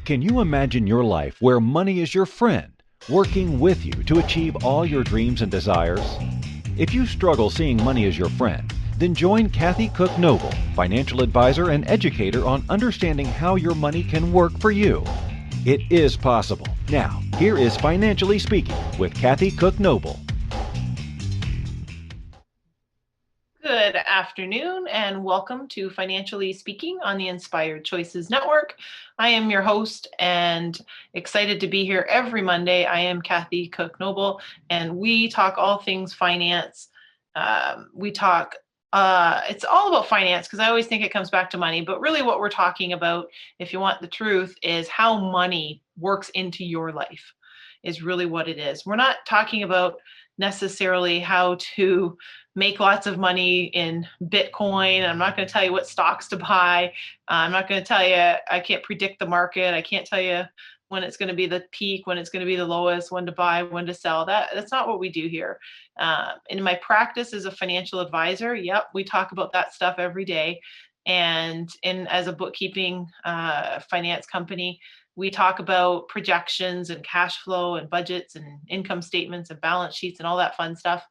Can you imagine your life where money is your friend, working with you to achieve all your dreams and desires? If you struggle seeing money as your friend, then join Kathy Cook Noble, financial advisor and educator on understanding how your money can work for you. It is possible. Now, here is Financially Speaking with Kathy Cook Noble. Good afternoon and welcome to Financially Speaking on the Inspired Choices Network. I am your host and excited to be here every Monday. I am Kathy Cook Noble and we talk all things finance. It's all about finance because I always think it comes back to money, but really what we're talking about, if you want the truth, is how money works into your life is really what it is. We're not talking about necessarily how to make lots of money in Bitcoin. I'm not going to tell you what stocks to buy. I'm not going to tell you, I can't predict the market. I can't tell you when it's going to be the peak, when it's going to be the lowest, when to buy, when to sell. That's not what we do here. In my practice as a financial advisor, we talk about that stuff every day. And as a bookkeeping finance company, we talk about projections and cash flow and budgets and income statements and balance sheets and all that fun stuff.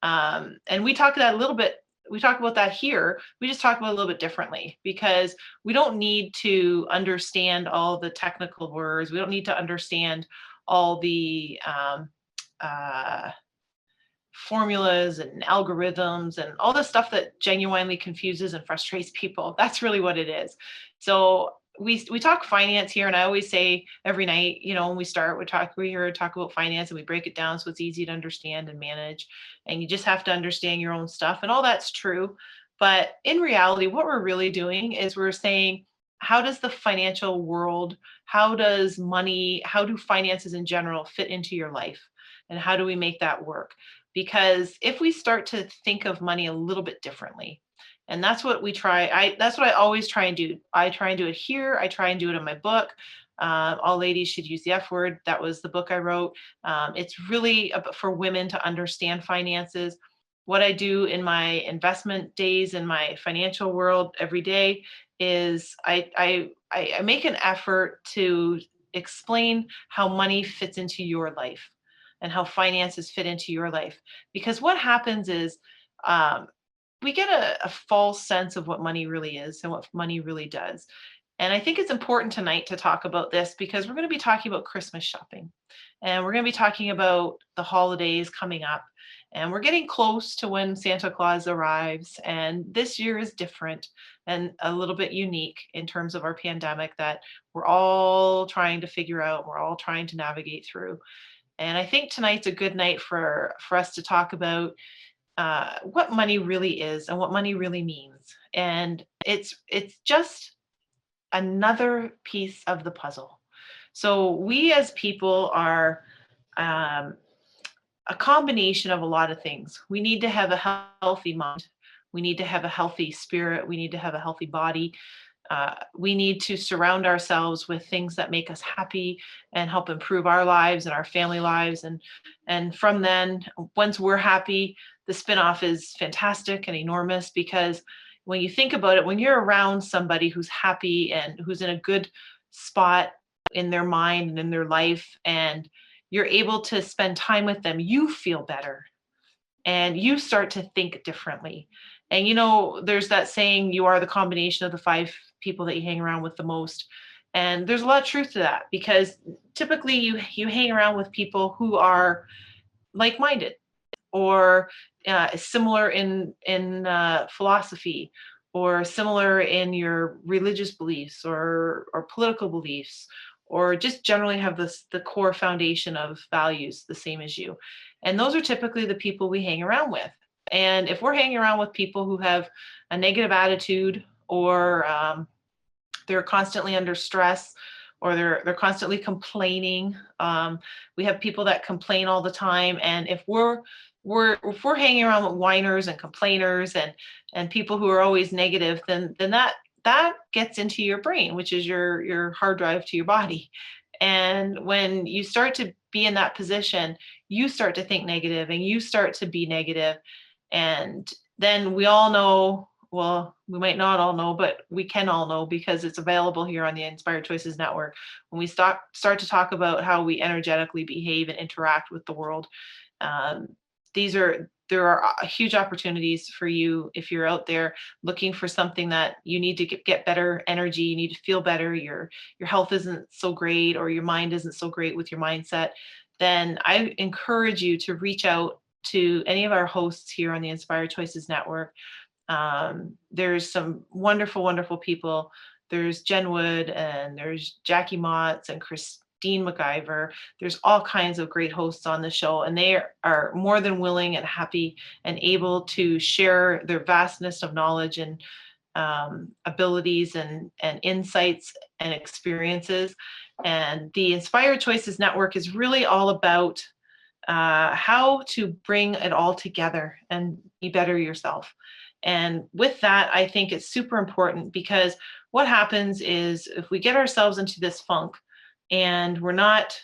And we talk about that here. We just talk about it a little bit differently because we don't need to understand all the technical words. We don't need to understand all the formulas and algorithms and all the stuff that genuinely confuses and frustrates people. That's really what it is. So we talk finance here, and I always say every night, when we start, we talk about finance and we break it down so it's easy to understand and manage. And you just have to understand your own stuff, and all that's true. But in reality, what we're really doing is we're saying, how does the financial world, how do finances in general fit into your life? And how do we make that work? Because if we start to think of money a little bit differently, and that's what that's what I always try and do. I try and do it here. I try and do it in my book. All Ladies Should Use the F Word. That was the book I wrote. It's really for women to understand finances. What I do in my investment days in my financial world every day is I make an effort to explain how money fits into your life and how finances fit into your life. Because what happens is we get a false sense of what money really is and what money really does. And I think it's important tonight to talk about this because we're going to be talking about Christmas shopping. And we're going to be talking about the holidays coming up. And we're getting close to when Santa Claus arrives. And this year is different and a little bit unique in terms of our pandemic that we're all trying to figure out. We're all trying to navigate through. And I think tonight's a good night for us to talk about what money really is and what money really means. And it's just another piece of the puzzle. So we as people are a combination of a lot of things. We need to have a healthy mind. We need to have a healthy spirit. We need to have a healthy body. We need to surround ourselves with things that make us happy and help improve our lives and our family lives. And from then, once we're happy, the spinoff is fantastic and enormous because when you think about it, when you're around somebody who's happy and who's in a good spot in their mind and in their life, and you're able to spend time with them, you feel better and you start to think differently. And there's that saying, you are the combination of the 5 people that you hang around with the most. And there's a lot of truth to that because typically you hang around with people who are like-minded or similar in philosophy or similar in your religious beliefs or political beliefs, or just generally have the core foundation of values the same as you. And those are typically the people we hang around with. And if we're hanging around with people who have a negative attitude or they're constantly under stress or they're constantly complaining, we have people that complain all the time. And if we're hanging around with whiners and complainers and people who are always negative, then that gets into your brain, which is your hard drive to your body. And when you start to be in that position, you start to think negative and you start to be negative. And then we all know well, we might not all know, but we can all know because it's available here on the Inspired Choices Network. When we start to talk about how we energetically behave and interact with the world, um, there are huge opportunities for you if you're out there looking for something that you need to get better energy, you need to feel better, your health isn't so great, or your mind isn't so great with your mindset. Then I encourage you to reach out to any of our hosts here on the Inspired Choices Network. There's some wonderful, wonderful people. There's Jen Wood and there's Jackie Motz and Christine McIver. There's all kinds of great hosts on the show, and they are more than willing and happy and able to share their vastness of knowledge and abilities and insights and experiences. And the Inspired Choices Network is really all about how to bring it all together and be better yourself. And with that, I think it's super important, because what happens is if we get ourselves into this funk and we're not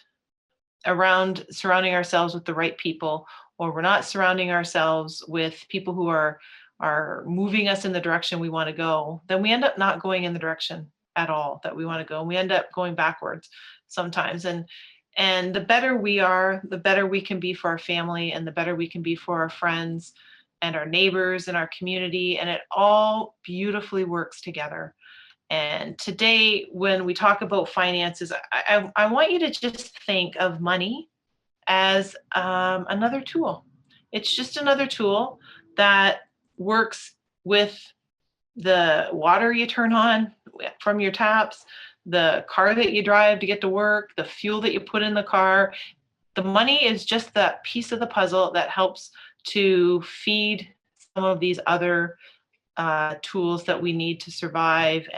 surrounding ourselves with the right people, or we're not surrounding ourselves with people who are moving us in the direction we want to go, then we end up not going in the direction at all that we want to go. And we end up going backwards sometimes. And the better we are, the better we can be for our family, and the better we can be for our friends and our neighbors and our community. And it all beautifully works together. And today, when we talk about finances, I want you to just think of money as another tool. It's just another tool that works with the water you turn on from your taps, the car that you drive to get to work, the fuel that you put in the car. The money is just that piece of the puzzle that helps to feed some of these other tools that we need to survive,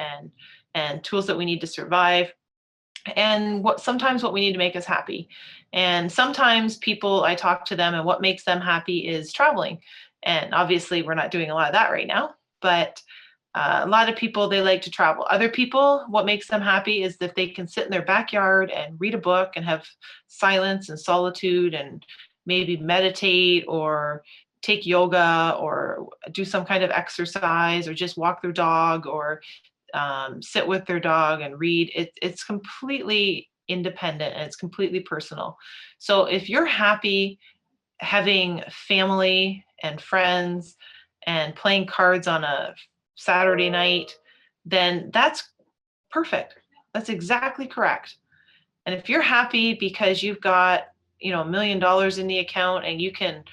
and tools that we need to survive, and sometimes what we need to make us happy. And sometimes people, I talk to them, and what makes them happy is traveling. And obviously we're not doing a lot of that right now, but a lot of people, they like to travel. Other people, what makes them happy is if they can sit in their backyard and read a book and have silence and solitude, and maybe meditate or take yoga or do some kind of exercise, or just walk their dog, or sit with their dog and read. It's completely independent and it's completely personal. So if you're happy having family and friends and playing cards on a Saturday night, then that's perfect. That's exactly correct. And if you're happy because you've got, $1 million in the account and you can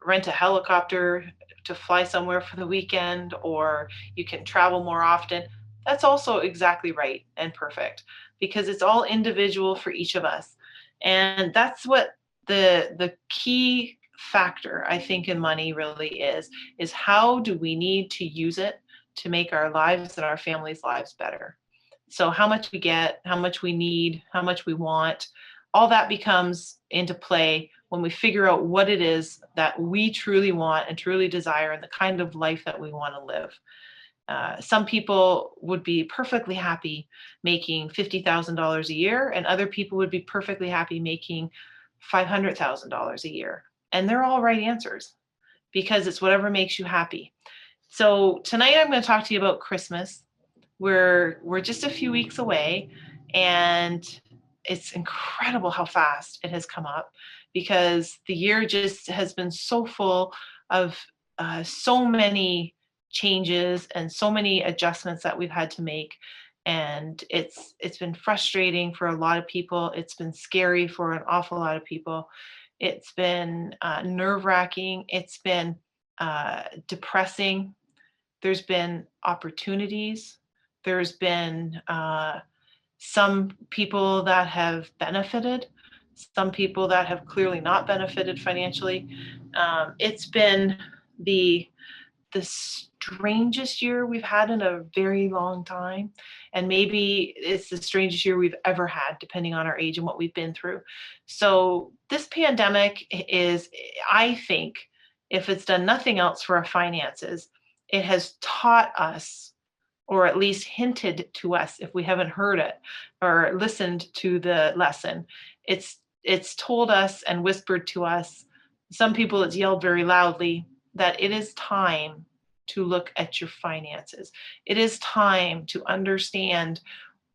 rent a helicopter to fly somewhere for the weekend, or you can travel more often, that's also exactly right and perfect, because it's all individual for each of us. And that's what the key factor, I think, in money really is how do we need to use it to make our lives and our families' lives better. So how much we get, how much we need, how much we want, all that becomes into play when we figure out what it is that we truly want and truly desire, and the kind of life that we want to live. Some people would be perfectly happy making $50,000 a year, and other people would be perfectly happy making $500,000 a year. And they're all right answers, because it's whatever makes you happy. So tonight I'm going to talk to you about Christmas. We're just a few weeks away, and it's incredible how fast it has come up, because the year just has been so full of so many changes and so many adjustments that we've had to make. And it's been frustrating for a lot of people. It's been scary for an awful lot of people. It's been nerve-wracking. It's been depressing. There's been opportunities. There's been some people that have benefited, some people that have clearly not benefited financially. It's been the strangest year we've had in a very long time. And maybe it's the strangest year we've ever had, depending on our age and what we've been through. So this pandemic is, I think, if it's done nothing else for our finances, it has taught us, or at least hinted to us, if we haven't heard it or listened to the lesson, it's told us and whispered to us, some people it's yelled very loudly, that it is time to look at your finances. It is time to understand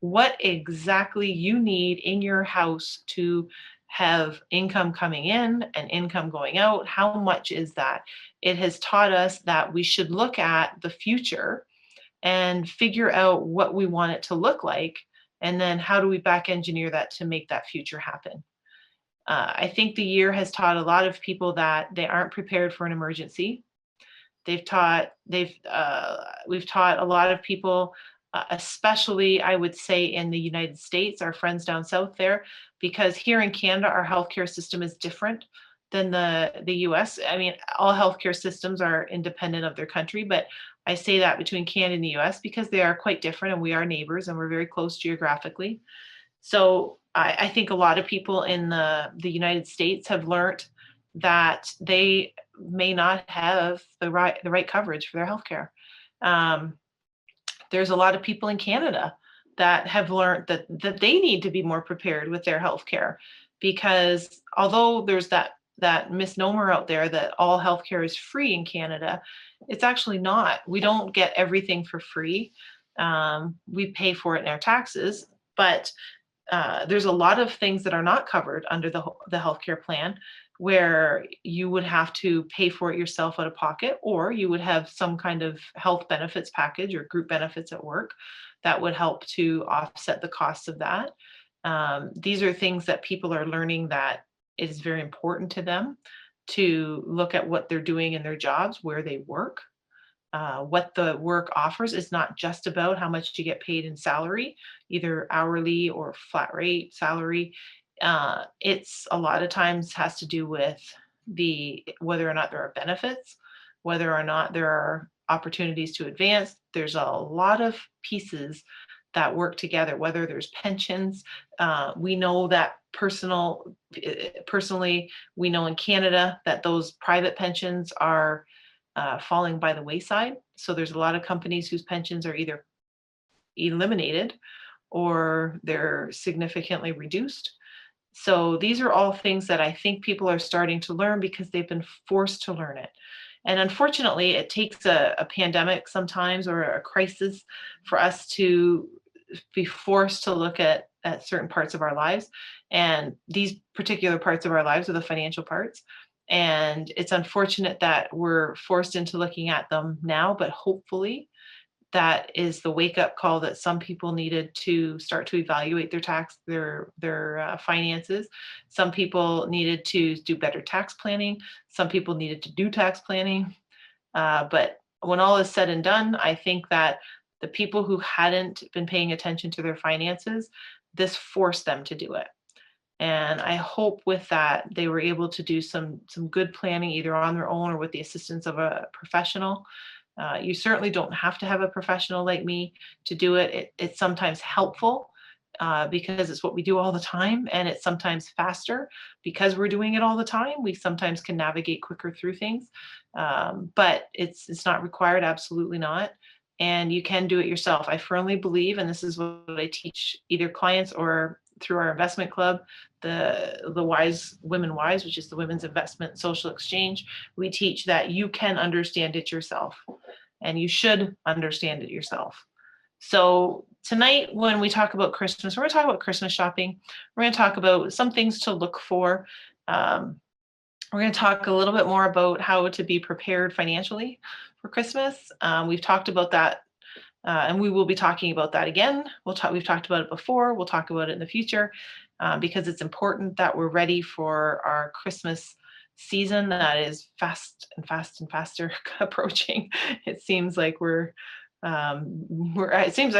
what exactly you need in your house to have income coming in and income going out. How much is that? It has taught us that we should look at the future and figure out what we want it to look like. And then how do we back engineer that to make that future happen? I think the year has taught a lot of people that they aren't prepared for an emergency. We've taught a lot of people, especially I would say in the United States, our friends down south there, because here in Canada, our healthcare system is different than the US. I mean, all healthcare systems are independent of their country, but I say that between Canada and the US because they are quite different and we are neighbors and we're very close geographically. So I think a lot of people in the United States have learned that they may not have the right coverage for their healthcare. There's a lot of people in Canada that have learned that they need to be more prepared with their healthcare, because although there's that misnomer out there that all healthcare is free in Canada, it's actually not. We don't get everything for free. We pay for it in our taxes, but there's a lot of things that are not covered under the healthcare plan, where you would have to pay for it yourself out of pocket, or you would have some kind of health benefits package or group benefits at work that would help to offset the costs of that. These are things that people are learning that it is very important to them to look at what they're doing in their jobs, where they work. What the work offers is not just about how much you get paid in salary, either hourly or flat rate salary. It's a lot of times has to do with whether or not there are benefits, whether or not there are opportunities to advance. There's a lot of pieces that work together, whether there's pensions. We know that personally, we know in Canada that those private pensions are falling by the wayside. So there's a lot of companies whose pensions are either eliminated or they're significantly reduced. So these are all things that I think people are starting to learn because they've been forced to learn it. And unfortunately, it takes a pandemic sometimes or a crisis for us to be forced to look at certain parts of our lives. And these particular parts of our lives are the financial parts. And it's unfortunate that we're forced into looking at them now, but hopefully that is the wake-up call that some people needed to start to evaluate their finances. Some people needed to do better tax planning. Some people needed to do tax planning. But when all is said and done, I think that the people who hadn't been paying attention to their finances, this forced them to do it. And I hope with that, they were able to do some good planning, either on their own or with the assistance of a professional. You certainly don't have to have a professional like me to do it. It's sometimes helpful because it's what we do all the time, and it's sometimes faster because we're doing it all the time. We sometimes can navigate quicker through things, but it's not required, absolutely not. And you can do it yourself. I firmly believe, and this is what I teach either clients or through our investment club, the Wise Women Wise, which is the Women's Investment Social Exchange. We teach that you can understand it yourself, and you should understand it yourself. So tonight, when we talk about Christmas, we're going to talk about Christmas shopping. We're going to talk about some things to look for. We're going to talk a little bit more about how to be prepared financially for Christmas. We've talked about that, and we will be talking about that again. We've talked about it before. We'll talk about it in the future because it's important that we're ready for our Christmas season that is fast and faster approaching. It seems like I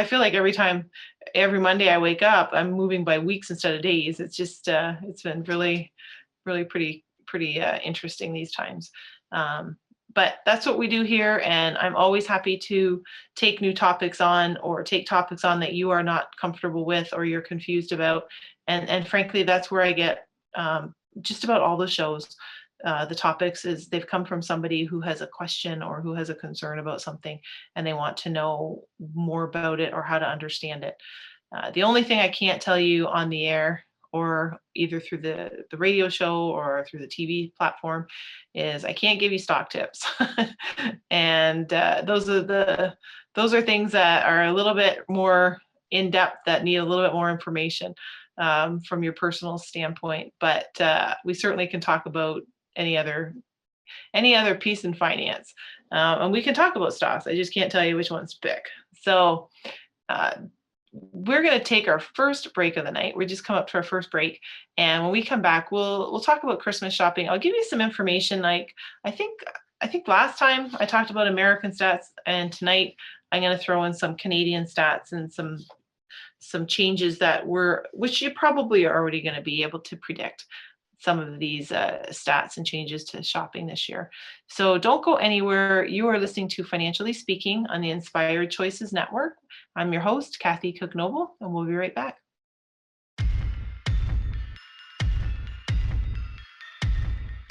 feel like every Monday I wake up, I'm moving by weeks instead of days. It's just, it's been really, really pretty interesting these times. But that's what we do here. And I'm always happy to take new topics on, or take topics on that you are not comfortable with or you're confused about. And frankly, that's where I get just about all the shows. The topics is they've come from somebody who has a question or who has a concern about something, and they want to know more about it or how to understand it. The only thing I can't tell you on the air or either through the radio show or through the TV platform is I can't give you stock tips. And those are things that are a little bit more in depth, that need a little bit more information from your personal standpoint. But we certainly can talk about any other piece in finance. And we can talk about stocks. I just can't tell you which ones to pick. So we're going to take our first break of the night. We just come up to our first break. And when we come back, we'll talk about Christmas shopping. I'll give you some information. Like I think last time I talked about American stats, and tonight I'm going to throw in some Canadian stats and some changes which you probably are already going to be able to predict some of these stats and changes to shopping this year. So don't go anywhere. You are listening to Financially Speaking on the Inspired Choices Network. I'm your host, Kathy Cook-Noble, and we'll be right back.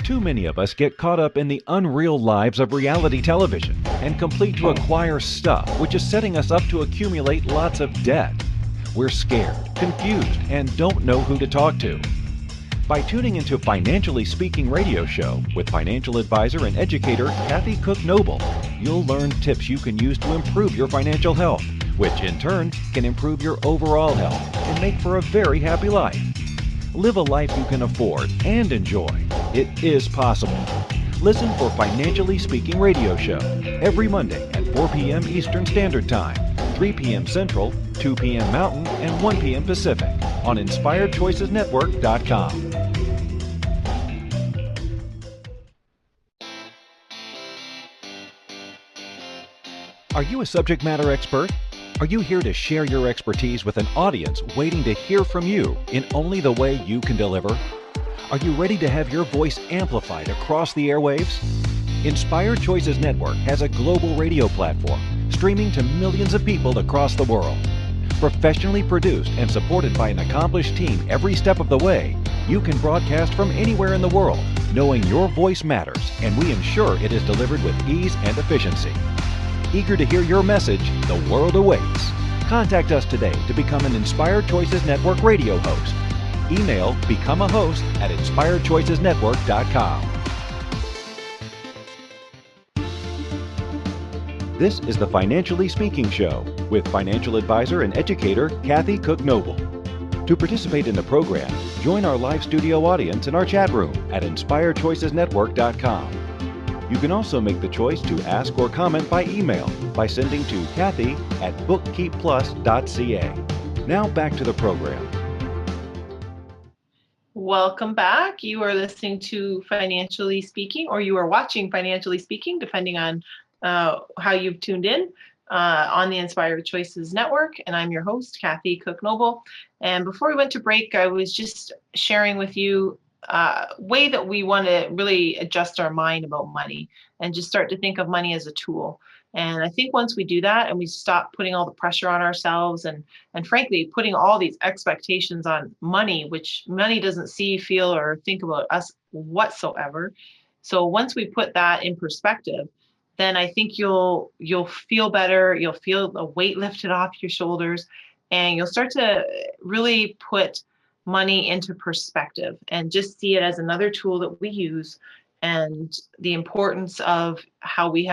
Too many of us get caught up in the unreal lives of reality television and complete to acquire stuff, which is setting us up to accumulate lots of debt. We're scared, confused, and don't know who to talk to. By tuning into Financially Speaking radio show with financial advisor and educator Kathy Cook-Noble, you'll learn tips you can use to improve your financial health, which in turn can improve your overall health and make for a very happy life. Live a life you can afford and enjoy. It is possible. Listen for Financially Speaking radio show every Monday at 4 p.m. Eastern Standard Time, 3 p.m. Central, 2 p.m. Mountain, and 1 p.m. Pacific on InspiredChoicesNetwork.com. Are you a subject matter expert? Are you here to share your expertise with an audience waiting to hear from you in only the way you can deliver? Are you ready to have your voice amplified across the airwaves? Inspired Choices Network has a global radio platform streaming to millions of people across the world. Professionally produced and supported by an accomplished team every step of the way, you can broadcast from anywhere in the world, knowing your voice matters, and we ensure it is delivered with ease and efficiency. Eager to hear your message, the world awaits. Contact us today to become an Inspired Choices Network radio host. Email becomeahost@inspiredchoicesnetwork.com. This is the Financially Speaking Show with financial advisor and educator Kathy Cook-Noble. To participate in the program, join our live studio audience in our chat room at inspiredchoicesnetwork.com. You can also make the choice to ask or comment by email by sending to Kathy@bookkeepplus.ca. Now back to the program. Welcome back. You are listening to Financially Speaking, or you are watching Financially Speaking, depending on how you've tuned in on the Inspired Choices Network. And I'm your host, Kathy Cook-Noble. And before we went to break, I was just sharing with you way that we want to really adjust our mind about money and just start to think of money as a tool. And I think once we do that and we stop putting all the pressure on ourselves and frankly, putting all these expectations on money, which money doesn't see, feel, or think about us whatsoever. So once we put that in perspective, then I think you'll feel better. You'll feel the weight lifted off your shoulders, and you'll start to really put money into perspective and just see it as another tool that we use, and the importance of how we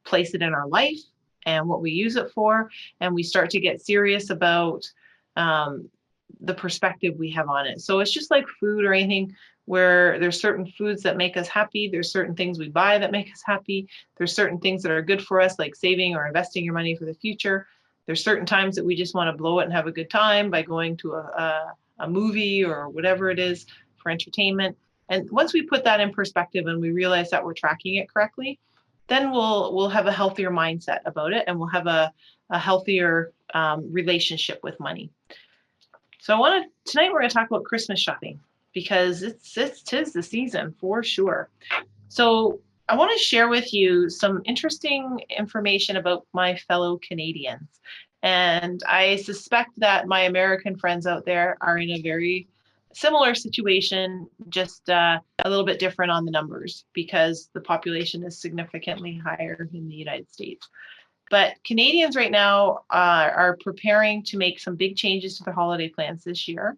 place it in our life and what we use it for. And we start to get serious about the perspective we have on it. So it's just like food or anything, where there's certain foods that make us happy. There's certain things we buy that make us happy. There's certain things that are good for us, like saving or investing your money for the future. There's certain times that we just want to blow it and have a good time by going to a movie or whatever it is for entertainment. And once we put that in perspective and we realize that we're tracking it correctly, then we'll have a healthier mindset about it, and we'll have a healthier relationship with money. So tonight we're going to talk about Christmas shopping, because tis the season for sure. So I want to share with you some interesting information about my fellow Canadians. And I suspect that my American friends out there are in a very similar situation, just a little bit different on the numbers, because the population is significantly higher in the United States. But Canadians right now are preparing to make some big changes to their holiday plans this year.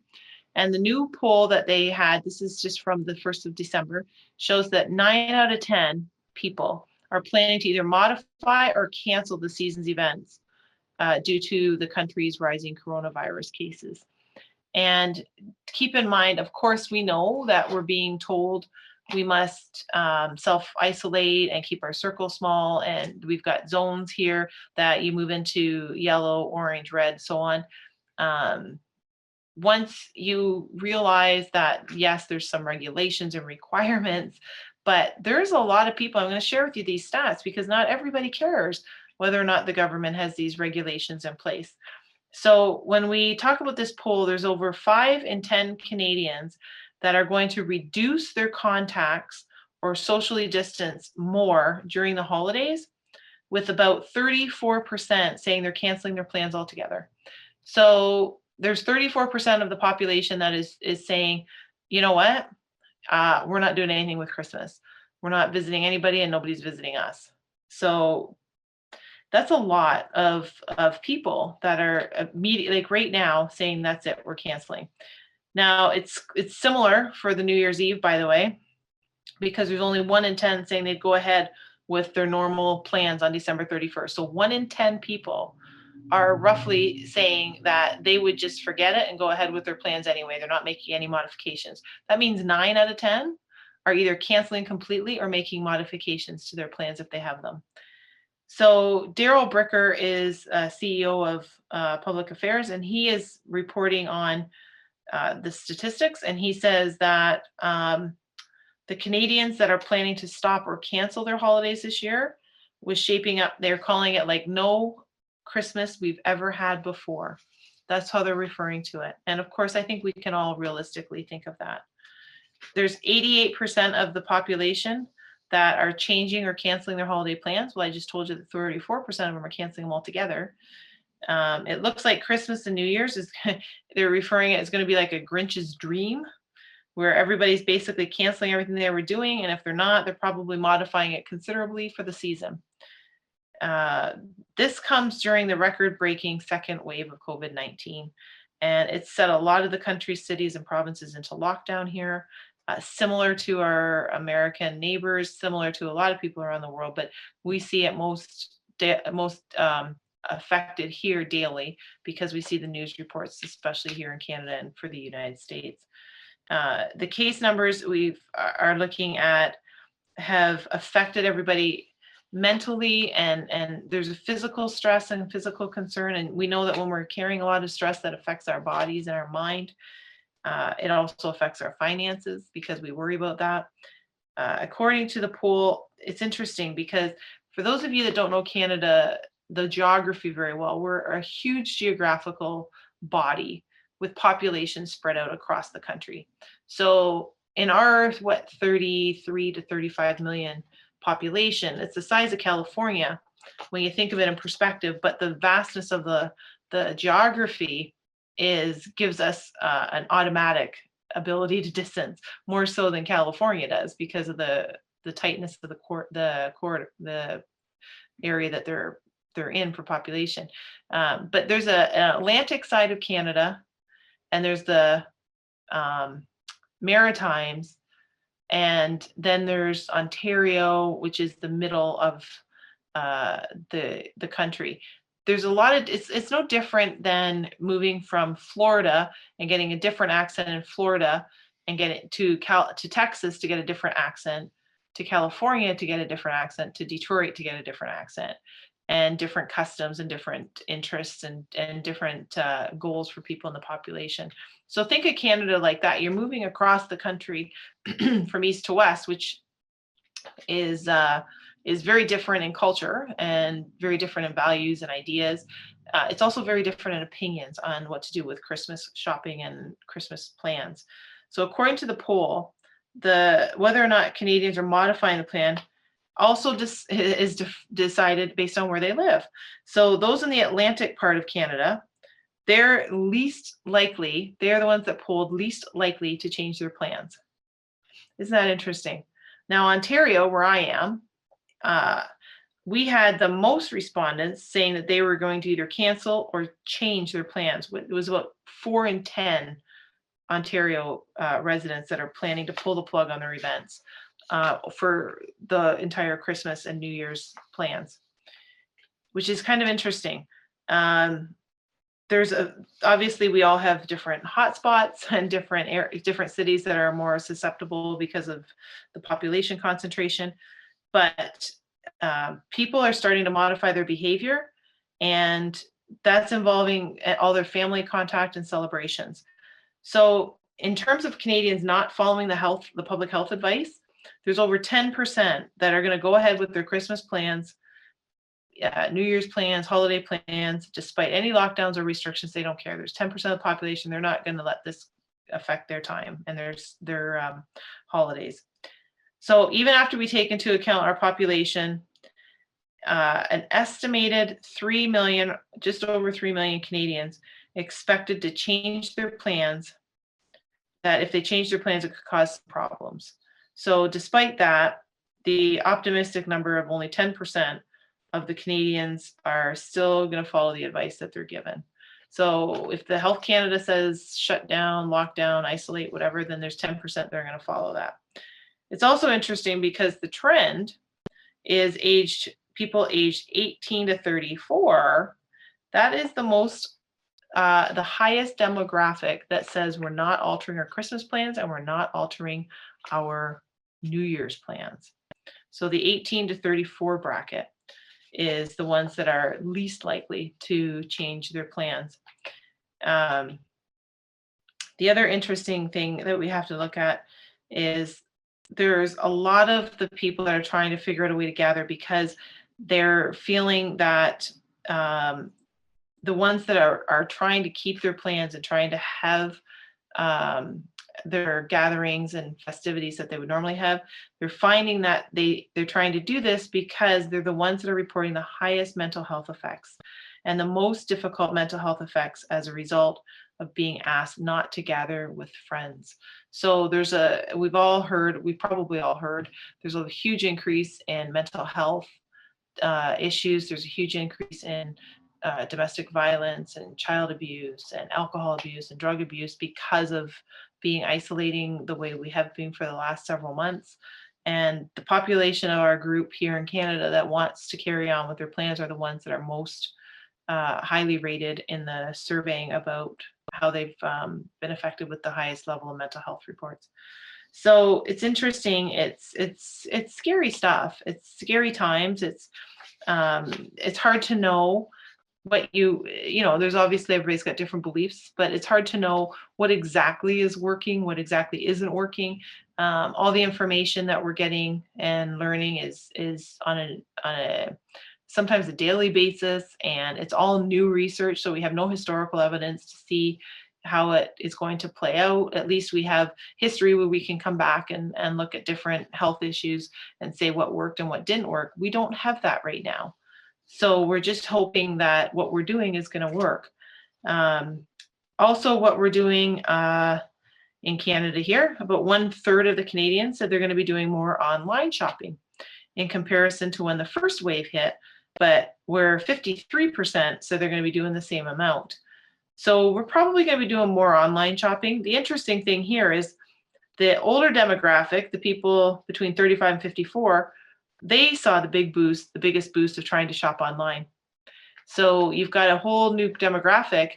And the new poll that they had, this is just from the 1st of December, shows that 9 out of 10 people are planning to either modify or cancel the season's events due to the country's rising coronavirus cases. And keep in mind, of course, we know that we're being told we must self-isolate and keep our circle small. And we've got zones here that you move into: yellow, orange, red, so on. Once you realize that, yes, there's some regulations and requirements, but there's a lot of people, I'm going to share with you these stats because not everybody cares whether or not the government has these regulations in place. So when we talk about this poll, there's over 5 in 10 Canadians that are going to reduce their contacts or socially distance more during the holidays, with about 34% saying they're canceling their plans altogether. So there's 34% of the population that is saying, you know what, we're not doing anything with Christmas. We're not visiting anybody and nobody's visiting us. So that's a lot of people that are immediately, like right now, saying that's it, we're canceling. Now it's similar for the New Year's Eve, by the way, because there's only 1 in 10 saying they'd go ahead with their normal plans on December 31st. So 1 in 10 people are roughly saying that they would just forget it and go ahead with their plans anyway. They're not making any modifications. That means 9 out of 10 are either canceling completely or making modifications to their plans if they have them. So Daryl Bricker is CEO of Public Affairs, and he is reporting on the statistics, and he says that the Canadians that are planning to stop or cancel their holidays this year was shaping up, they're calling it like no Christmas we've ever had before. That's how they're referring to it. And of course, I think we can all realistically think of that. There's 88% of the population that are changing or canceling their holiday plans. Well, I just told you that 34% of them are canceling them altogether. It looks like Christmas and New Year's is, they're referring it as going to be like a Grinch's dream, where everybody's basically canceling everything they were doing. And if they're not, they're probably modifying it considerably for the season. This comes during the record-breaking second wave of COVID-19. And it's set a lot of the country's cities and provinces into lockdown here. Similar to our American neighbors, similar to a lot of people around the world, but we see it most affected here daily because we see the news reports, especially here in Canada and for the United States. The case numbers we are looking at have affected everybody mentally, and there's a physical stress and physical concern, and we know that when we're carrying a lot of stress, that affects our bodies and our mind. It also affects our finances because we worry about that. According to the poll, it's interesting because for those of you that don't know Canada, the geography very well, we're a huge geographical body with population spread out across the country. So in our, 33 to 35 million population, it's the size of California when you think of it in perspective, but the vastness of the geography gives us an automatic ability to distance more so than California does because of the tightness of the area that they're in for population. But there's an Atlantic side of Canada, and there's the Maritimes, and then there's Ontario, which is the middle of the country. There's a lot of, it's no different than moving from Florida and getting a different accent in Florida and getting to Texas to get a different accent, to California to get a different accent, to Detroit to get a different accent, and different customs and different interests and different goals for people in the population. So think of Canada like that. You're moving across the country from east to west, which is very different in culture and very different in values and ideas. It's also very different in opinions on what to do with Christmas shopping and Christmas plans. So according to the poll, whether or not Canadians are modifying the plan also is decided based on where they live. So those in the Atlantic part of Canada, they're least likely, they're the ones that polled least likely to change their plans. Isn't that interesting? Now, Ontario, where I am, we had the most respondents saying that they were going to either cancel or change their plans. It was about 4 in 10 Ontario residents that are planning to pull the plug on their events for the entire Christmas and New Year's plans, which is kind of interesting. There's obviously we all have different hotspots and different cities that are more susceptible because of the population concentration, but people are starting to modify their behavior, and that's involving all their family contact and celebrations. So in terms of Canadians not following the public health advice, there's over 10% that are going to go ahead with their Christmas plans, New Year's plans, holiday plans, despite any lockdowns or restrictions. They don't care. There's 10% of the population. They're not going to let this affect their time and their holidays. So even after we take into account our population, an estimated 3 million, just over 3 million Canadians expected to change their plans, that if they change their plans, it could cause problems. So despite that, the optimistic number of only 10% of the Canadians are still going to follow the advice that they're given. So if the Health Canada says shut down, lock down, isolate, whatever, then there's 10% that are going to follow that. It's also interesting because the trend is people aged 18 to 34. That is the highest demographic that says we're not altering our Christmas plans and we're not altering our New Year's plans. So the 18 to 34 bracket is the ones that are least likely to change their plans. The other interesting thing that we have to look at is there's a lot of the people that are trying to figure out a way to gather because they're feeling that the ones that are trying to keep their plans and trying to have their gatherings and festivities that they would normally have, they're finding that they're trying to do this because they're the ones that are reporting the highest mental health effects and the most difficult mental health effects as a result of being asked not to gather with friends. So we've probably all heard, there's a huge increase in mental health issues. There's a huge increase in domestic violence and child abuse and alcohol abuse and drug abuse because of being isolating the way we have been for the last several months. And the population of our group here in Canada that wants to carry on with their plans are the ones that are most highly rated in the surveying about how they've been affected with the highest level of mental health reports. So it's interesting. It's scary stuff. It's scary times. It's hard to know what there's obviously everybody's got different beliefs, but it's hard to know what exactly is working, what exactly isn't working. All the information that we're getting and learning is on a sometimes a daily basis, and it's all new research. So we have no historical evidence to see how it is going to play out. At least we have history where we can come back and look at different health issues and say what worked and what didn't work. We don't have that right now. So we're just hoping that what we're doing is going to work. Also, what we're doing in Canada here, about 1/3 of the Canadians said they're going to be doing more online shopping in comparison to when the first wave hit, but where 53% said they're going to be doing the same amount. So we're probably going to be doing more online shopping. The interesting thing here is the older demographic, the people between 35 and 54, they saw the biggest boost of trying to shop online. So you've got a whole new demographic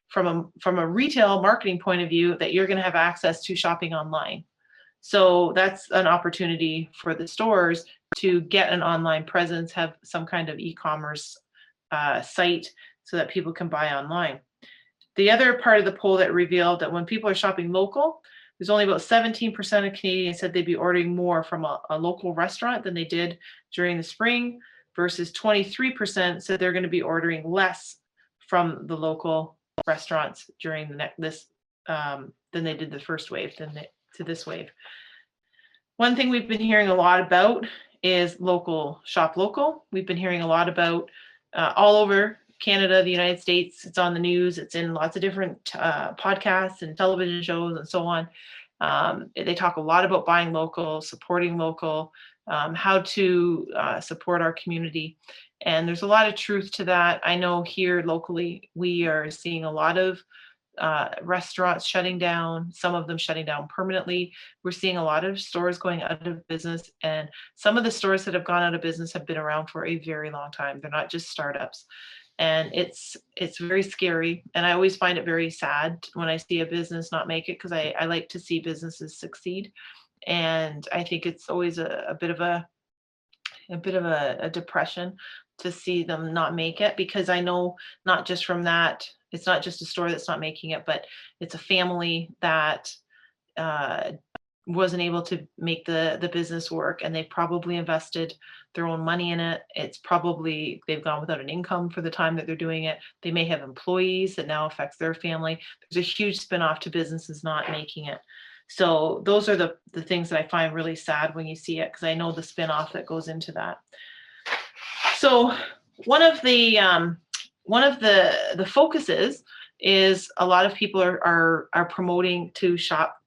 from a retail marketing point of view that you're going to have access to shopping online. So that's an opportunity for the stores to get an online presence, have some kind of e-commerce site so that people can buy online. The other part of the poll that revealed that when people are shopping local, there's only about 17% of Canadians said they'd be ordering more from a local restaurant than they did during the spring, versus 23% said they're going to be ordering less from the local restaurants during this than they did the first wave to this wave. One thing we've been hearing a lot about is shop local. We've been hearing a lot about all over Canada, the United States. It's on the news. It's in lots of different podcasts and television shows and so on. They talk a lot about buying local, supporting local, how to support our community. And there's a lot of truth to that. I know here locally, we are seeing a lot of restaurants shutting down, some of them shutting down permanently. We're seeing a lot of stores going out of business, and some of the stores that have gone out of business have been around for a very long time. They're not just startups. And it's very scary. And I always find it very sad when I see a business not make it, because I like to see businesses succeed. And I think it's always a bit of a depression to see them not make it, because I know not just from that, it's not just a store that's not making it, but it's a family that uh, wasn't able to make the business work, and they probably invested their own money in it. It's probably they've gone without an income for the time that they're doing it. They may have employees that now affects their family. There's a huge spin-off to businesses not making it. So those are the things that I find really sad when you see it, because I know the spin-off that goes into that. So one of the focuses is a lot of people are promoting to shop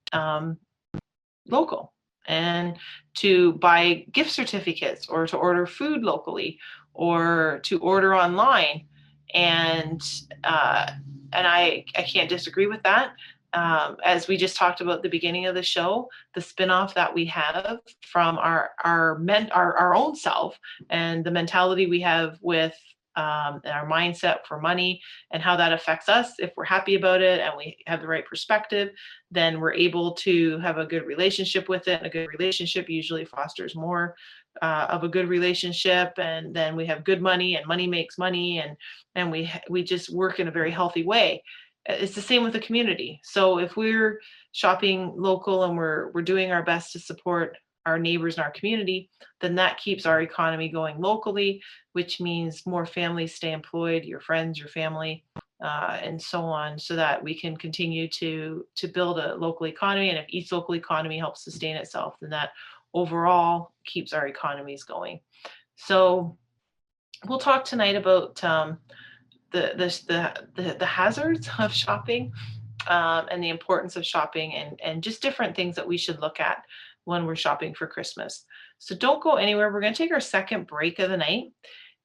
local and to buy gift certificates, or to order food locally, or to order online. And I can't disagree with that. As we just talked about at the beginning of the show, the spinoff that we have from our own self, and the mentality we have with and our mindset for money, and how that affects us. If we're happy about it and we have the right perspective, then we're able to have a good relationship with it. And a good relationship usually fosters more of a good relationship, and then we have good money, and money makes money, and we just work in a very healthy way. It's the same with the community. So if we're shopping local and we're doing our best to support our neighbors in our community, then that keeps our economy going locally, which means more families stay employed, your friends, your family, and so on, so that we can continue to build a local economy. And if each local economy helps sustain itself, then that overall keeps our economies going. So we'll talk tonight about the hazards of shopping, and the importance of shopping, and just different things that we should look at when we're shopping for Christmas. So don't go anywhere. We're going to take our second break of the night.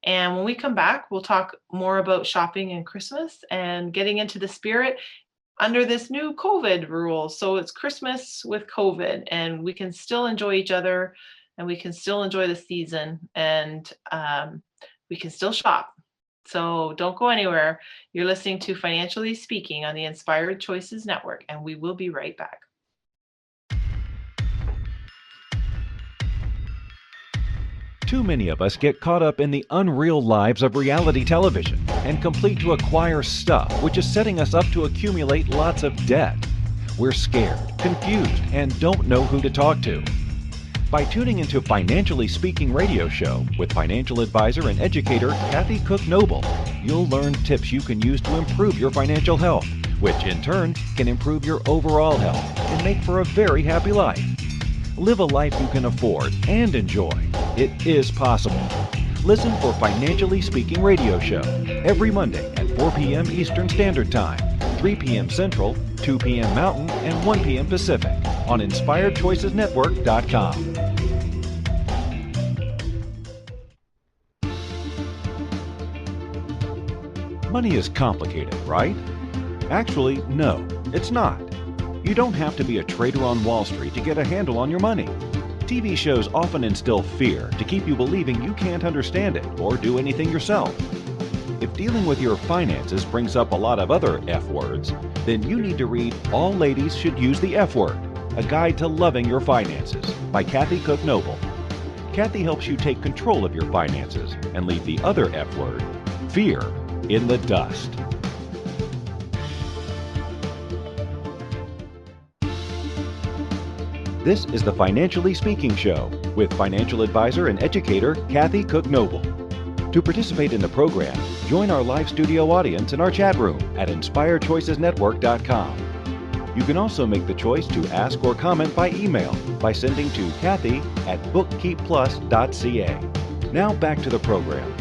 And when we come back, we'll talk more about shopping and Christmas and getting into the spirit under this new COVID rule. So it's Christmas with COVID, and we can still enjoy each other, and we can still enjoy the season, and we can still shop. So don't go anywhere. You're listening to Financially Speaking on the Inspired Choices Network, and we will be right back. Too many of us get caught up in the unreal lives of reality television and complete to acquire stuff, which is setting us up to accumulate lots of debt. We're scared, confused, and don't know who to talk to. By tuning into Financially Speaking radio show with financial advisor and educator Kathy Cook Noble, you'll learn tips you can use to improve your financial health, which in turn can improve your overall health and make for a very happy life. Live a life you can afford and enjoy. It is possible. Listen for Financially Speaking radio show every Monday at 4 p.m. Eastern Standard Time, 3 p.m. Central, 2 p.m. Mountain, and 1 p.m. Pacific on InspiredChoicesNetwork.com. Money is complicated, right? Actually, no, it's not. You don't have to be a trader on Wall Street to get a handle on your money. TV shows often instill fear to keep you believing you can't understand it or do anything yourself. If dealing with your finances brings up a lot of other F words, then you need to read All Ladies Should Use the F Word, A Guide to Loving Your Finances by Kathy Cook Noble. Kathy helps you take control of your finances and leave the other F word, fear, in the dust. This is the Financially Speaking Show with financial advisor and educator Kathy Cook Noble. To participate in the program, join our live studio audience in our chat room at InspiredChoicesNetwork.com. You can also make the choice to ask or comment by email by sending to Kathy@bookkeepplus.ca. Now back to the program.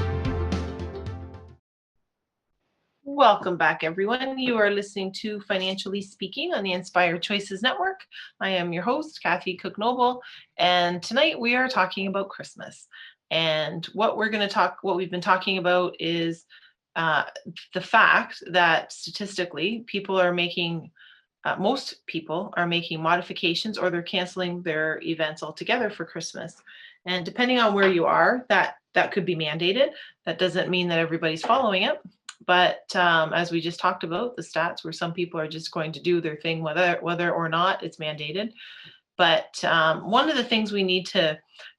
Welcome back, everyone. You are listening to Financially Speaking on the Inspired Choices Network. I am your host, Kathy Cook Noble, and tonight we are talking about Christmas. And what we've been talking about is the fact that statistically, most people are making modifications or they're canceling their events altogether for Christmas. And depending on where you are, that could be mandated. That doesn't mean that everybody's following it. But as we just talked about, the stats where some people are just going to do their thing, whether or not it's mandated. But one of the things we need to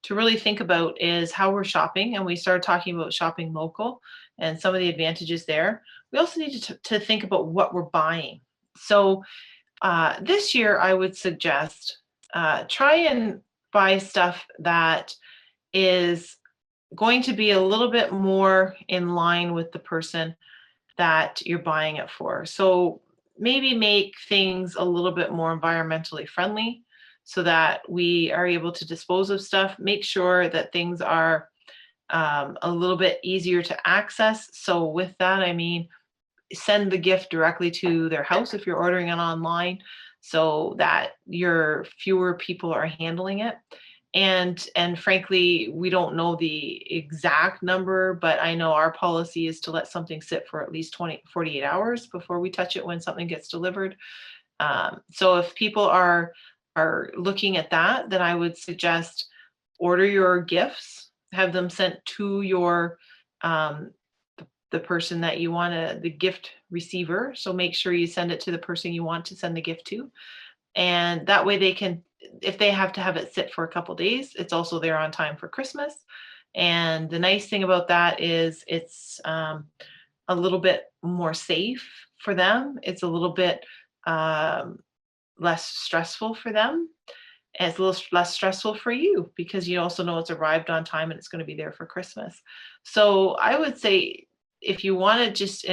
really think about is how we're shopping. And we started talking about shopping local and some of the advantages there. We also need to think about what we're buying. So this year, I would suggest try and buy stuff that is going to be a little bit more in line with the person that you're buying it for. So maybe make things a little bit more environmentally friendly so that we are able to dispose of stuff. Make sure that things are a little bit easier to access. So with that, I mean, send the gift directly to their house if you're ordering it online so that your fewer people are handling it. And frankly, we don't know the exact number, but I know our policy is to let something sit for at least 48 hours before we touch it when something gets delivered. So if people are looking at that, then I would suggest order your gifts, have them sent to your the person that you want the gift receiver. So make sure you send it to the person you want to send the gift to. And that way they can, if they have to have it sit for a couple days, it's also there on time for Christmas. And the nice thing about that is it's a little bit more safe for them. It's a little bit less stressful for them. And it's a little less stressful for you because you also know it's arrived on time and it's going to be there for Christmas. So I would say if you want to just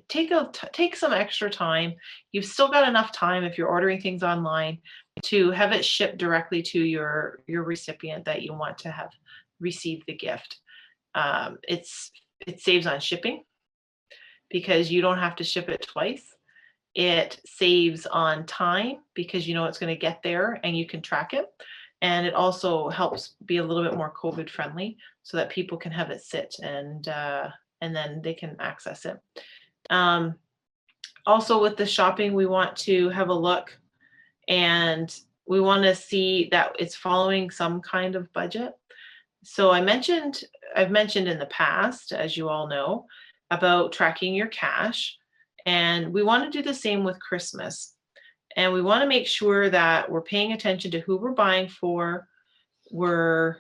take some extra time, you've still got enough time if you're ordering things online to have it shipped directly to your recipient that you want to have receive the gift. It saves on shipping because you don't have to ship it twice. It saves on time because you know it's going to get there and you can track it. And it also helps be a little bit more COVID friendly so that people can have it sit and then they can access it. Also with the shopping, we want to have a look and we want to see that it's following some kind of budget. So I've mentioned in the past, as you all know, about tracking your cash. And we want to do the same with Christmas. And we want to make sure that we're paying attention to who we're buying for, we're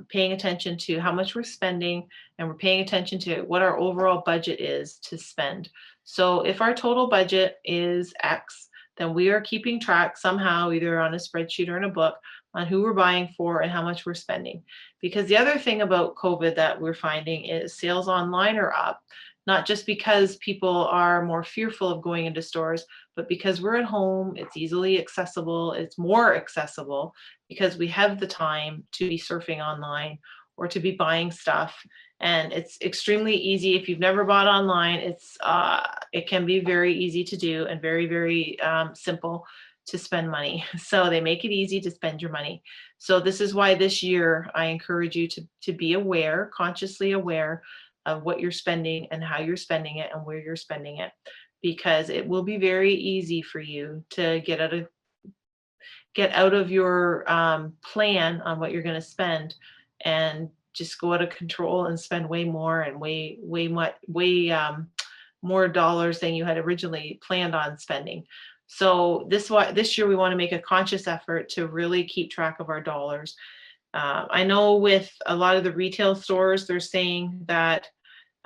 paying attention to how much we're spending, and we're paying attention to what our overall budget is to spend. So if our total budget is X, then we are keeping track somehow, either on a spreadsheet or in a book, on who we're buying for and how much we're spending. Because the other thing about COVID that we're finding is sales online are up, not just because people are more fearful of going into stores, but because we're at home, it's easily accessible, it's more accessible because we have the time to be surfing online or to be buying stuff. And it's extremely easy. If you've never bought online, it can be very easy to do and very, very simple to spend money. So they make it easy to spend your money. So this is why this year I encourage you to be aware, consciously aware of what you're spending and how you're spending it and where you're spending it, because it will be very easy for you to get out of your plan on what you're going to spend and just go out of control and spend way more and way more dollars than you had originally planned on spending. So this year we want to make a conscious effort to really keep track of our dollars. I know with a lot of the retail stores, they're saying that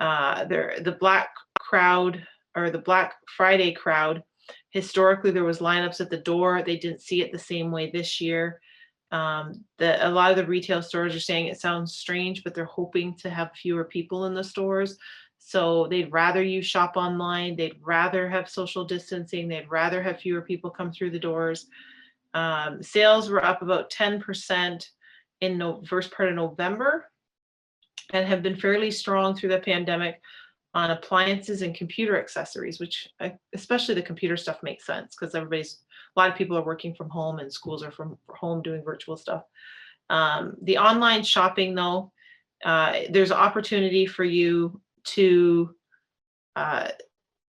the Black crowd or the Black Friday crowd, historically there was lineups at the door. They didn't see it the same way this year. A lot of the retail stores are saying it sounds strange, but they're hoping to have fewer people in the stores. So they'd rather you shop online. They'd rather have social distancing. They'd rather have fewer people come through the doors. Sales were up about 10% in the first part of November and have been fairly strong through the pandemic on appliances and computer accessories, which especially the computer stuff makes sense because a lot of people are working from home and schools are from home doing virtual stuff. The online shopping, though, there's opportunity for you to uh,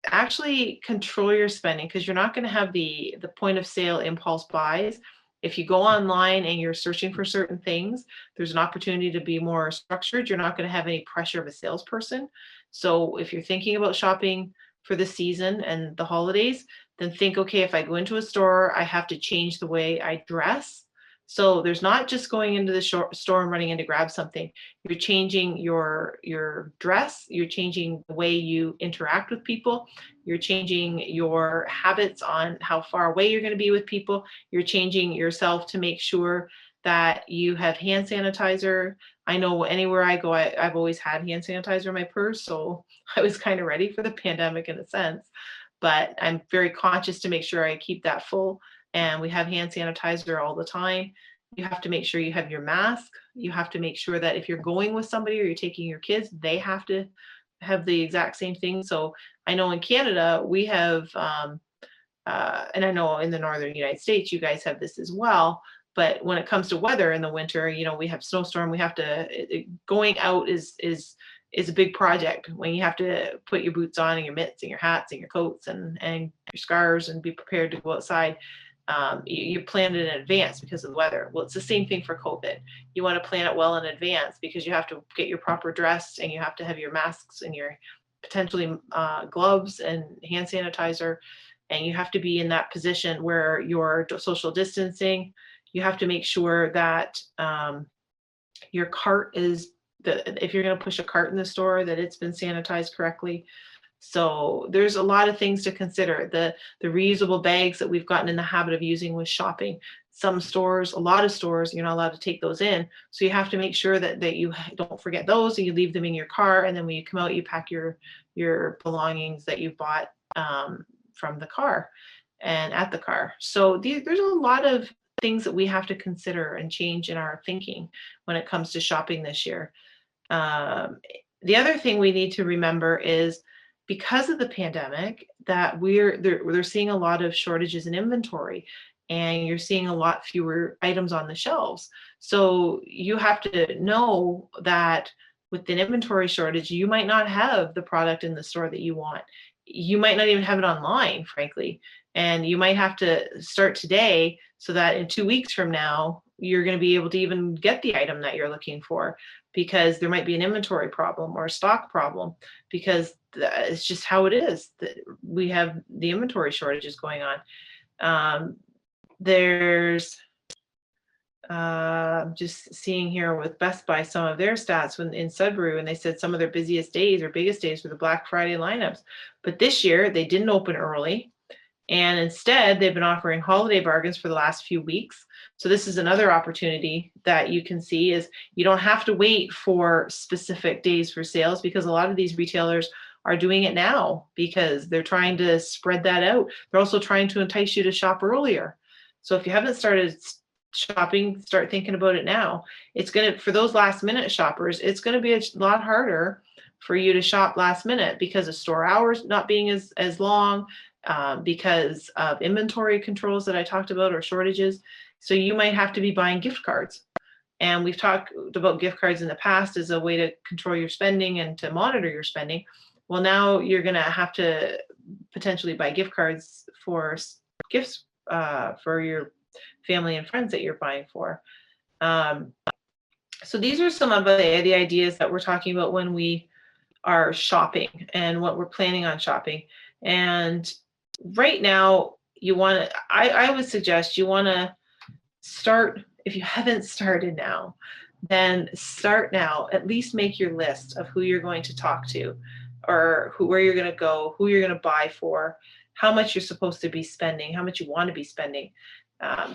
actually control your spending because you're not going to have the point of sale impulse buys. If you go online and you're searching for certain things, there's an opportunity to be more structured. You're not going to have any pressure of a salesperson. So if you're thinking about shopping for the season and the holidays, then think, okay, if I go into a store, I have to change the way I dress. So there's not just going into the store and running in to grab something. You're changing your dress, you're changing the way you interact with people, you're changing your habits on how far away you're going to be with people, you're changing yourself to make sure that you have hand sanitizer. I know anywhere I go, I've always had hand sanitizer in my purse, so I was kind of ready for the pandemic in a sense, but I'm very conscious to make sure I keep that full, and we have hand sanitizer all the time. You have to make sure you have your mask. You have to make sure that if you're going with somebody or you're taking your kids, they have to have the exact same thing. So I know in Canada, we have, and I know in the northern United States, you guys have this as well. But when it comes to weather in the winter, we have snowstorm. We have to going out is a big project when you have to put your boots on and your mitts and your hats and your coats and your scarves and be prepared to go outside. You plan it in advance because of the weather. Well, it's the same thing for COVID. You want to plan it well in advance because you have to get your proper dress and you have to have your masks and your potentially gloves and hand sanitizer, and you have to be in that position where you're social distancing. You have to make sure that your cart if you're going to push a cart in the store, that it's been sanitized correctly. So there's a lot of things to consider. The reusable bags that we've gotten in the habit of using with shopping. Some stores, a lot of stores, you're not allowed to take those in. So you have to make sure that you don't forget those and you leave them in your car. And then when you come out, you pack your belongings that you've bought from the car and at the car. So there's a lot of things that we have to consider and change in our thinking when it comes to shopping this year. The other thing we need to remember is because of the pandemic that they're seeing a lot of shortages in inventory, and you're seeing a lot fewer items on the shelves. So you have to know that with an inventory shortage, you might not have the product in the store that you want. You might not even have it online, frankly. And you might have to start today so that in 2 weeks from now, you're going to be able to even get the item that you're looking for, because there might be an inventory problem or a stock problem, because it's just how it is. We have the inventory shortages going on. There's just seeing here with Best Buy some of their stats in Sudbury, when they said some of their busiest days or biggest days were the Black Friday lineups. But this year they didn't open early, and instead they've been offering holiday bargains for the last few weeks. So this is another opportunity that you can see, is you don't have to wait for specific days for sales, because a lot of these retailers are doing it now because they're trying to spread that out. They're also trying to entice you to shop earlier. So if you haven't started shopping, start thinking about it now. It's going to, for those last minute shoppers, it's going to be a lot harder for you to shop last minute because of store hours not being as long, because of inventory controls that I talked about, or shortages. So you might have to be buying gift cards. And we've talked about gift cards in the past as a way to control your spending and to monitor your spending. Well, now you're going to have to potentially buy gift cards for gifts for your family and friends that you're buying for. So these are some of the ideas that we're talking about when we are shopping and what we're planning on shopping. And right now, I would suggest you want to start, if you haven't started now, then start now. At least make your list of who you're going to talk to, or where you're going to go, who you're going to buy for, how much you're supposed to be spending, how much you want to be spending.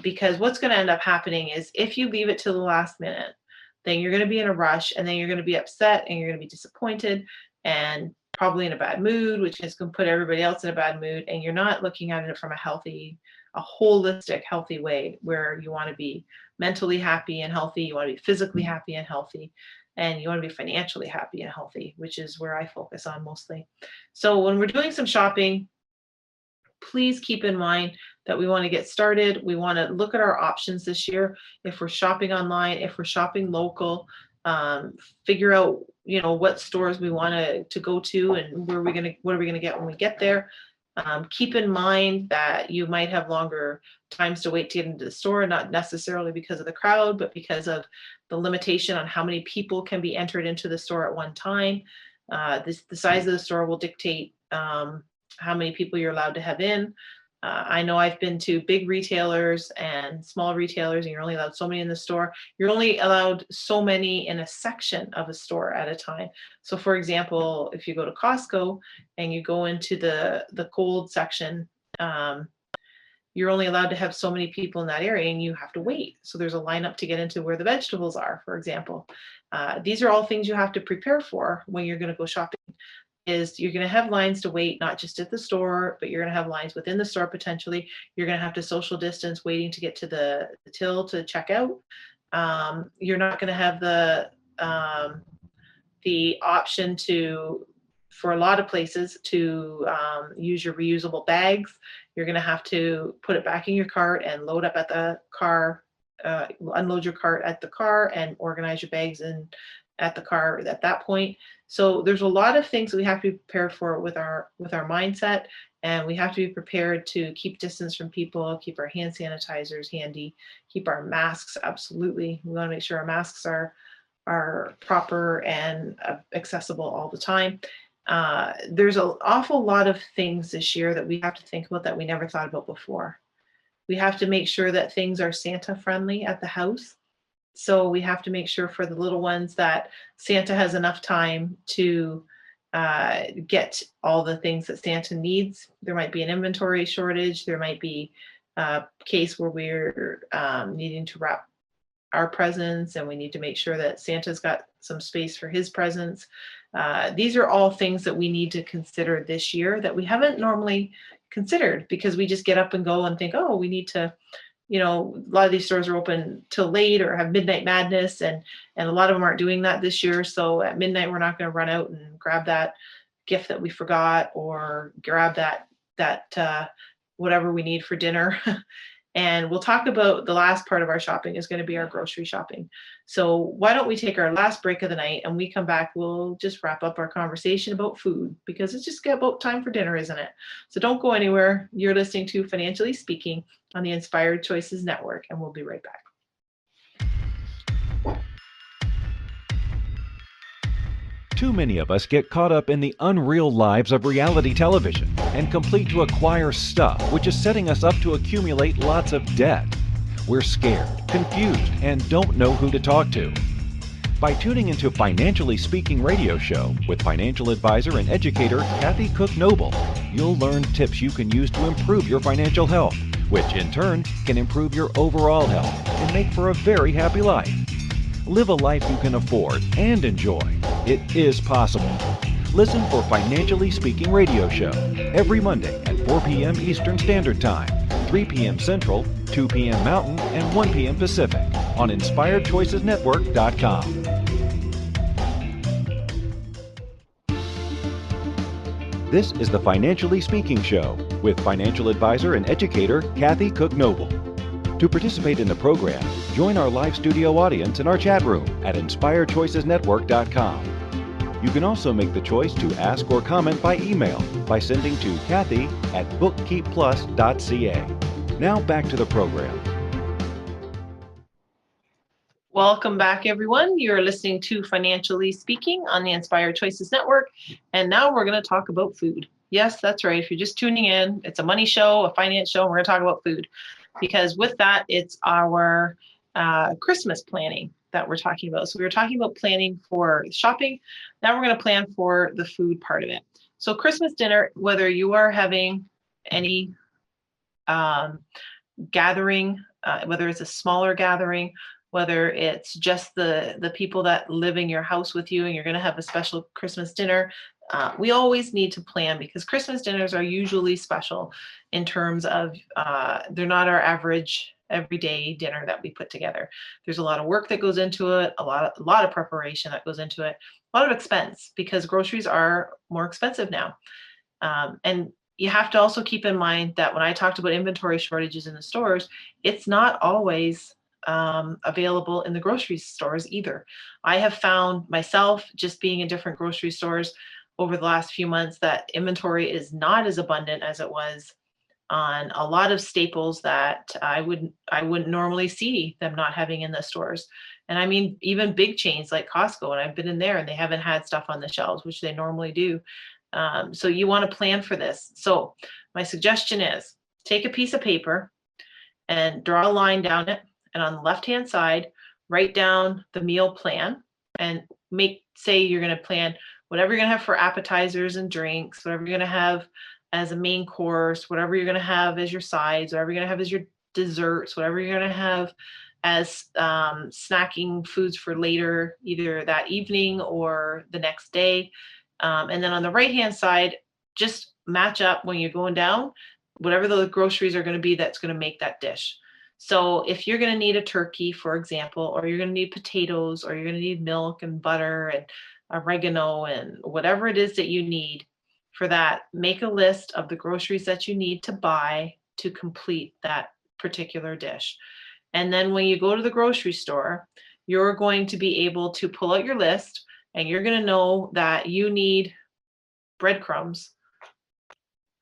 Because what's going to end up happening is if you leave it to the last minute, then you're going to be in a rush, and then you're going to be upset, and you're going to be disappointed, and probably in a bad mood, which is going to put everybody else in a bad mood. And you're not looking at it from a holistic, healthy way, where you want to be mentally happy and healthy. You want to be physically happy and healthy. and you want to be financially happy and healthy, which is where I focus on mostly. So when we're doing some shopping, please keep in mind that we want to get started. We want to look at our options this year. If we're shopping online, if we're shopping local, um, figure out, what stores we want to go to and what are we going to get when we get there. Keep in mind that you might have longer times to wait to get into the store, not necessarily because of the crowd, but because of the limitation on how many people can be entered into the store at one time. The size of the store will dictate how many people you're allowed to have in. I know I've been to big retailers and small retailers, and you're only allowed so many in the store. You're only allowed so many in a section of a store at a time. So for example, if you go to Costco and you go into the cold section, you're only allowed to have so many people in that area and you have to wait. So there's a lineup to get into where the vegetables are, for example. These are all things you have to prepare for when you're going to go shopping. Is you're going to have lines to wait, not just at the store, but you're going to have lines within the store potentially. You're going to have to social distance waiting to get to the till to check out. You're not going to have the option to, for a lot of places, to use your reusable bags. You're going to have to put it back in your cart and load up at the car, unload your cart at the car and organize your bags in at the car at that point. So there's a lot of things that we have to be prepared for with our mindset, and we have to be prepared to keep distance from people, keep our hand sanitizers handy, keep our masks. Absolutely, we want to make sure our masks are proper and accessible all the time. There's an awful lot of things this year that we have to think about that we never thought about before. We have to make sure that things are Santa friendly at the house. So we have to make sure for the little ones that Santa has enough time to get all the things that Santa needs. There might be an inventory shortage. There might be a case where we're needing to wrap our presents and we need to make sure that Santa's got some space for his presents. These are all things that we need to consider this year that we haven't normally considered, because we just get up and go and think, oh, we need to, a lot of these stores are open till late or have midnight madness, and a lot of them aren't doing that this year. So at midnight, we're not going to run out and grab that gift that we forgot or grab that whatever we need for dinner. And we'll talk about the last part of our shopping is going to be our grocery shopping. So why don't we take our last break of the night, and we come back, we'll just wrap up our conversation about food, because it's just about time for dinner, isn't it? So don't go anywhere. You're listening to Financially Speaking on the Inspired Choices Network, and we'll be right back. Too many of us get caught up in the unreal lives of reality television and complete to acquire stuff, which is setting us up to accumulate lots of debt. We're scared, confused, and don't know who to talk to. By tuning into Financially Speaking radio show with financial advisor and educator Kathy Cook Noble, you'll learn tips you can use to improve your financial health, which in turn can improve your overall health and make for a very happy life. Live a life you can afford and enjoy. It is possible. Listen for Financially Speaking radio show every Monday at 4 p.m. Eastern Standard Time, 3 p.m. Central, 2 p.m. Mountain, and 1 p.m. Pacific on InspiredChoicesNetwork.com. This is the Financially Speaking Show with financial advisor and educator Kathy Cook Noble. To participate in the program, join our live studio audience in our chat room at InspiredChoicesNetwork.com. You can also make the choice to ask or comment by email by sending to Kathy@bookkeepplus.ca. Now back to the program. Welcome back, everyone. You're listening to Financially Speaking on the Inspired Choices Network. And now we're going to talk about food. Yes, that's right. If you're just tuning in, it's a money show, a finance show, and we're going to talk about food. Because with that, it's our Christmas planning that we're talking about. So we were talking about planning for shopping. Now we're going to plan for the food part of it. So Christmas dinner, whether you are having any gathering, whether it's a smaller gathering, whether it's just the people that live in your house with you and you're going to have a special Christmas dinner, we always need to plan, because Christmas dinners are usually special in terms of they're not our average everyday dinner that we put together. There's a lot of work that goes into it, a lot of preparation that goes into it, a lot of expense, because groceries are more expensive now. And you have to also keep in mind that when I talked about inventory shortages in the stores, it's not always available in the grocery stores either. I have found myself, just being in different grocery stores over the last few months, that inventory is not as abundant as it was on a lot of staples that I wouldn't normally see them not having in the stores. And I mean, even big chains like Costco, and I've been in there and they haven't had stuff on the shelves, which they normally do. So you want to plan for this. So my suggestion is take a piece of paper and draw a line down it. And on the left-hand side, write down the meal plan and say you're going to plan whatever you're going to have for appetizers and drinks, whatever you're going to have as a main course, whatever you're going to have as your sides, whatever you're going to have as your desserts, whatever you're going to have as snacking foods for later, either that evening or the next day. And then on the right-hand side, just match up when you're going down, whatever the groceries are going to be that's going to make that dish. So if you're going to need a turkey, for example, or you're going to need potatoes, or you're going to need milk and butter and oregano and whatever it is that you need for that, make a list of the groceries that you need to buy to complete that particular dish. And then when you go to the grocery store, you're going to be able to pull out your list, and you're going to know that you need breadcrumbs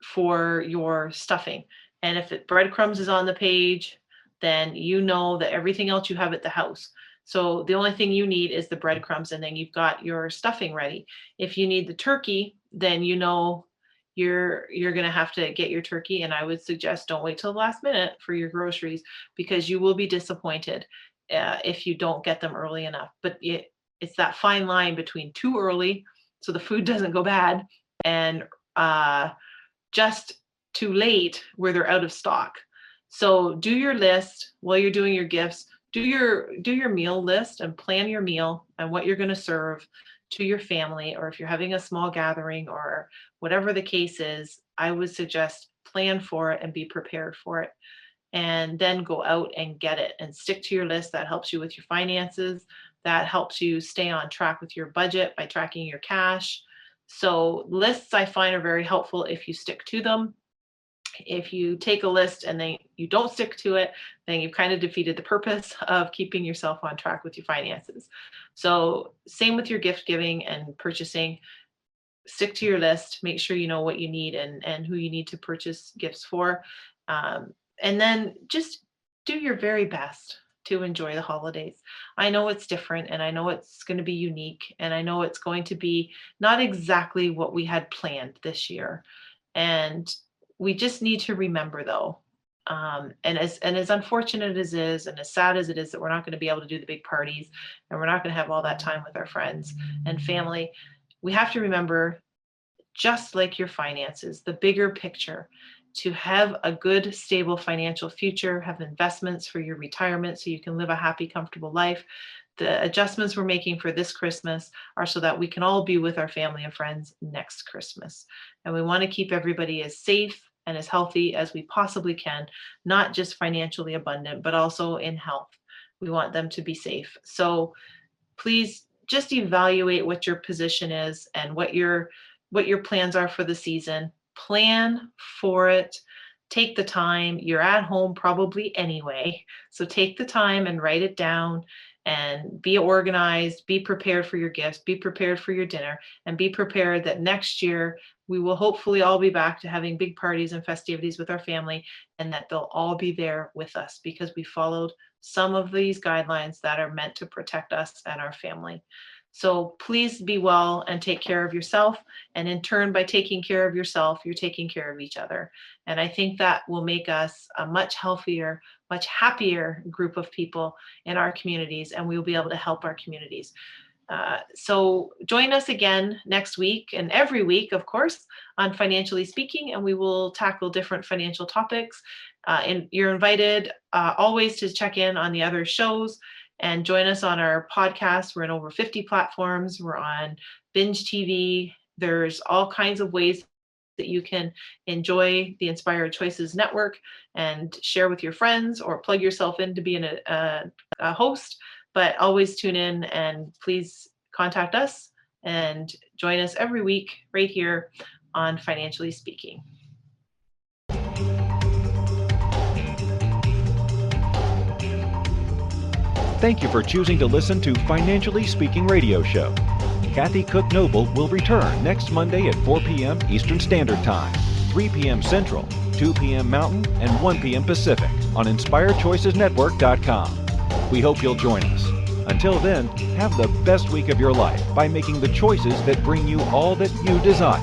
for your stuffing. And if breadcrumbs is on the page, then you know that everything else you have at the house. So the only thing you need is the breadcrumbs, and then you've got your stuffing ready. If you need the turkey, then you know you're going to have to get your turkey. And I would suggest don't wait till the last minute for your groceries, because you will be disappointed if you don't get them early enough. But it's that fine line between too early, so the food doesn't go bad, and just too late where they're out of stock. So do your list while you're doing your gifts. Do your meal list and plan your meal and what you're going to serve to your family, or if you're having a small gathering or whatever the case is, I would suggest plan for it and be prepared for it. And then go out and get it and stick to your list. That helps you with your finances. That helps you stay on track with your budget by tracking your cash. So lists I find are very helpful if you stick to them. If you take a list and then you don't stick to it, then you've kind of defeated the purpose of keeping yourself on track with your finances. So same with your gift giving and purchasing. Stick to your list, make sure you know what you need and who you need to purchase gifts for. And then just do your very best to enjoy the holidays. I know it's different, and I know it's going to be unique, and I know it's going to be not exactly what we had planned this year. And we just need to remember, though, and as unfortunate as it is, and as sad as it is that we're not going to be able to do the big parties, and we're not going to have all that time with our friends and family, we have to remember, just like your finances, the bigger picture, to have a good, stable financial future, have investments for your retirement so you can live a happy, comfortable life. The adjustments we're making for this Christmas are so that we can all be with our family and friends next Christmas. And we want to keep everybody as safe and as healthy as we possibly can, not just financially abundant, but also in health. We want them to be safe. So please just evaluate what your position is and what your plans are for the season. Plan for it. Take the time. You're at home probably anyway, so take the time and write it down and be organized, be prepared for your gifts, be prepared for your dinner, and be prepared that next year we will hopefully all be back to having big parties and festivities with our family, and that they'll all be there with us because we followed some of these guidelines that are meant to protect us and our family. So please be well and take care of yourself. And in turn, by taking care of yourself, you're taking care of each other. And I think that will make us a much healthier, much happier group of people in our communities, and we'll be able to help our communities. So join us again next week and every week, of course, on Financially Speaking, and we will tackle different financial topics. And you're invited always to check in on the other shows and join us on our podcast. We're in over 50 platforms. We're on Binge TV. There's all kinds of ways that you can enjoy the Inspired Choices Network and share with your friends or plug yourself in to be a host. But always tune in and please contact us and join us every week right here on Financially Speaking. Thank you for choosing to listen to Financially Speaking Radio Show. Kathy Cook Noble will return next Monday at 4 p.m. Eastern Standard Time, 3 p.m. Central, 2 p.m. Mountain, and 1 p.m. Pacific on InspiredChoicesNetwork.com. We hope you'll join us. Until then, have the best week of your life by making the choices that bring you all that you desire.